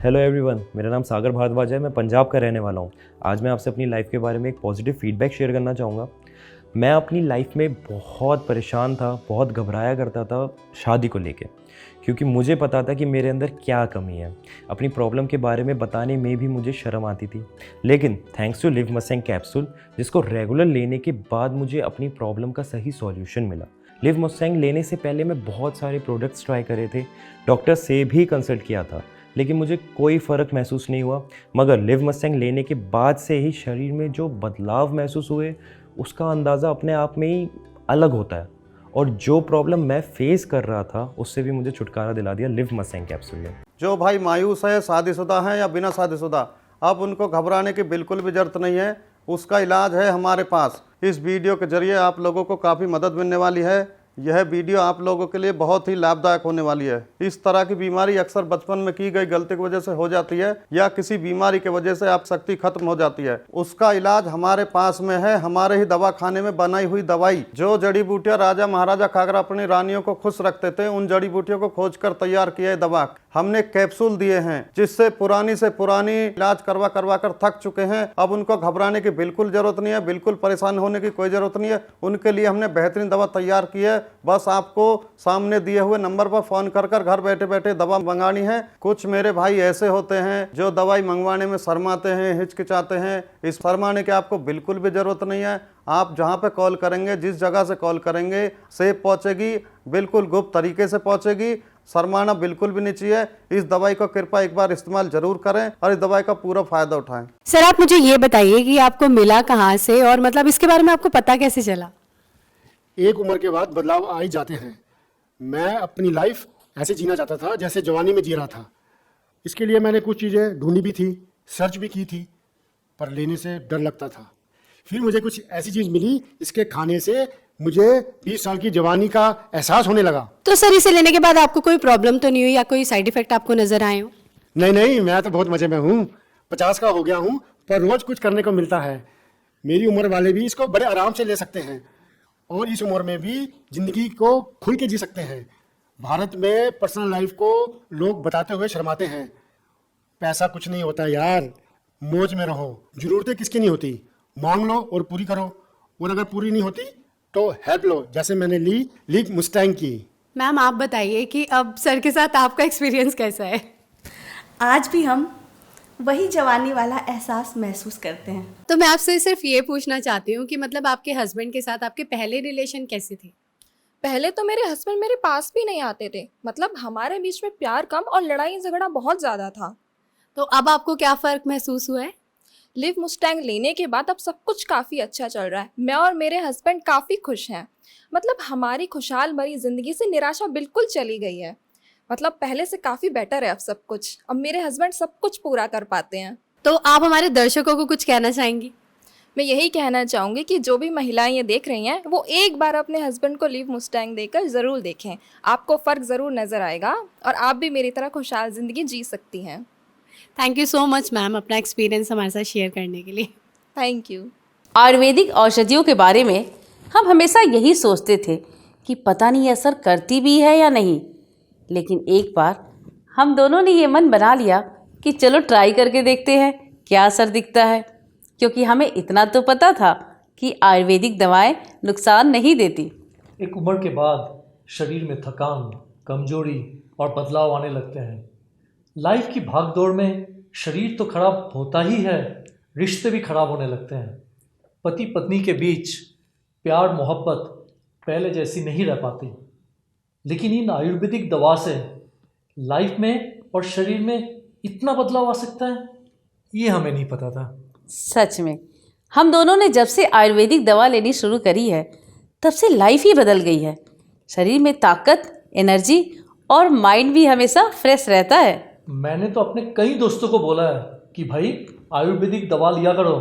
Hello everyone, मेरा नाम सागर भारद्वाज है। मैं पंजाब का रहने वाला हूँ। आज मैं आपसे अपनी लाइफ के बारे में एक पॉजिटिव फीडबैक शेयर करना चाहूँगा। मैं अपनी लाइफ में बहुत परेशान था, बहुत घबराया करता था शादी को लेके, क्योंकि मुझे पता था कि मेरे अंदर क्या कमी है। अपनी प्रॉब्लम के बारे में बताने में भी मुझे शर्म आती थी। लेकिन thanks to Liv Mustang capsule, जिसको रेगुलर लेने के बाद मुझे अपनी प्रॉब्लम का सही सॉल्यूशन मिला। लिव मस्टैंग लेने से पहले मैं बहुत सारे प्रोडक्ट्स ट्राई करे थे, डॉक्टर से भी कंसल्ट किया था, लेकिन मुझे कोई फ़र्क महसूस नहीं हुआ। मगर लिव मस्टैंग लेने के बाद से ही शरीर में जो बदलाव महसूस हुए, उसका अंदाज़ा अपने आप में ही अलग होता है। और जो प्रॉब्लम मैं फेस कर रहा था, उससे भी मुझे छुटकारा दिला दिया लिव मस्टैंग कैप्सूल ने। जो भाई मायूस है, शादीशुदा हैं या बिना शादीशुदा, अब उनको घबराने की बिल्कुल भी ज़रूरत नहीं है। उसका इलाज है हमारे पास। इस वीडियो के जरिए आप लोगों को काफ़ी मदद मिलने वाली है। यह वीडियो आप लोगों के लिए बहुत ही लाभदायक होने वाली है। इस तरह की बीमारी अक्सर बचपन में की गई गलती की वजह से हो जाती है, या किसी बीमारी की वजह से आप शक्ति खत्म हो जाती है। उसका इलाज हमारे पास में है। हमारे ही दवा खाने में बनाई हुई दवाई। जो जड़ी बूटियां राजा महाराजा खाकर अपनी रानियों को खुश रखते थे, उन जड़ी बूटियों को खोजकर तैयार किया है दवा। हमने कैप्सूल दिए हैं, जिससे पुरानी से पुरानी इलाज करवा करवा कर थक चुके हैं। अब उनको घबराने की बिल्कुल जरूरत नहीं है, बिल्कुल परेशान होने की कोई जरूरत नहीं है। उनके लिए हमने बेहतरीन दवा तैयार की है। बस आपको सामने दिए हुए नंबर पर फोन कर कर घर बैठे बैठे दवा मंगानी है। कुछ मेरे भाई ऐसे होते हैं जो दवाई मंगवाने में शर्माते हैं, हिचकिचाते हैं। इस शर्माने की आपको बिल्कुल भी जरूरत नहीं है। आप जहां पे कॉल करेंगे, जिस जगह से कॉल करेंगे, सेफ पहुंचेगी, बिल्कुल गुप्त तरीके से पहुंचेगी। शर्माना बिल्कुल भी नहीं चाहिए। इस दवाई को कृपया एक बार इस्तेमाल जरूर करें और इस दवाई का पूरा फायदा उठाएं। सर, आप मुझे ये बताइए कि आपको मिला कहाँ से, और मतलब इसके बारे में आपको पता कैसे चला? एक उम्र के बाद बदलाव आ ही जाते हैं। मैं अपनी लाइफ ऐसे जीना चाहता था जैसे जवानी में जी रहा था। इसके लिए मैंने कुछ चीज़ें ढूंढी भी थी, सर्च भी की थी, पर लेने से डर लगता था। फिर मुझे कुछ ऐसी चीज़ मिली, इसके खाने से मुझे 20 साल की जवानी का एहसास होने लगा। तो सर, इसे लेने के बाद आपको कोई प्रॉब्लम तो नहीं हुई या कोई साइड इफेक्ट आपको नजर आए हो? नहीं नहीं, मैं तो बहुत मज़े में हूँ। 50 का हो गया हूँ, पर रोज़ कुछ करने को मिलता है। मेरी उम्र वाले भी इसको बड़े आराम से ले सकते हैं और इस उम्र में भी जिंदगी को खुल के जी सकते हैं। भारत में पर्सनल लाइफ को लोग बताते हुए शर्माते हैं। पैसा कुछ नहीं होता यार, मौज में रहो। जरूरतें किसकी नहीं होती, मांग लो और पूरी करो। और अगर पूरी नहीं होती तो हेल्प लो, जैसे मैंने लिव मस्टैंग की। मैम, आप बताइए कि अब सर के साथ आपका एक्सपीरियंस कैसा है? आज भी हम वही जवानी वाला एहसास महसूस करते हैं। तो मैं आपसे सिर्फ ये पूछना चाहती हूँ कि मतलब आपके हस्बैंड के साथ आपके पहले रिलेशन कैसे थे? पहले तो मेरे हस्बैंड मेरे पास भी नहीं आते थे। मतलब हमारे बीच में प्यार कम और लड़ाई झगड़ा बहुत ज़्यादा था। तो अब आपको क्या फ़र्क महसूस हुआ है? लिव मस्टैंग लेने के बाद अब सब कुछ काफ़ी अच्छा चल रहा है। मैं और मेरे हस्बैंड काफ़ी खुश हैं। मतलब हमारी खुशहाल भरी ज़िंदगी से निराशा बिल्कुल चली गई है। मतलब पहले से काफ़ी बेटर है अब सब कुछ। अब मेरे हस्बैंड सब कुछ पूरा कर पाते हैं। तो आप हमारे दर्शकों को कुछ कहना चाहेंगी? मैं यही कहना चाहूँगी कि जो भी महिलाएं ये देख रही हैं, वो एक बार अपने हस्बैंड को लिव मस्टैंग देकर ज़रूर देखें। आपको फ़र्क ज़रूर नज़र आएगा और आप भी मेरी तरह खुशहाल ज़िंदगी जी सकती हैं। Thank you so much ma'am, अपना एक्सपीरियंस हमारे साथ शेयर करने के लिए। Thank you. आयुर्वेदिक औषधियों के बारे में हम हमेशा यही सोचते थे कि पता नहीं असर करती भी है या नहीं, लेकिन एक बार हम दोनों ने ये मन बना लिया कि चलो ट्राई करके देखते हैं क्या असर दिखता है। क्योंकि हमें इतना तो पता था कि आयुर्वेदिक दवाएं नुकसान नहीं देती। एक उम्र के बाद शरीर में थकान, कमजोरी और बदलाव आने लगते हैं। लाइफ की भागदौड़ में शरीर तो खराब होता ही है, रिश्ते भी खराब होने लगते हैं। पति पत्नी के बीच प्यार मोहब्बत पहले जैसी नहीं रह पाती। लेकिन इन आयुर्वेदिक दवा से लाइफ में और शरीर में इतना बदलाव आ सकता है, ये हमें नहीं पता था। सच में हम दोनों ने जब से आयुर्वेदिक दवा लेनी शुरू करी है, तब से लाइफ ही बदल गई है। शरीर में ताकत, एनर्जी और माइंड भी हमेशा फ्रेश रहता है। मैंने तो अपने कई दोस्तों को बोला है कि भाई आयुर्वेदिक दवा लिया करो।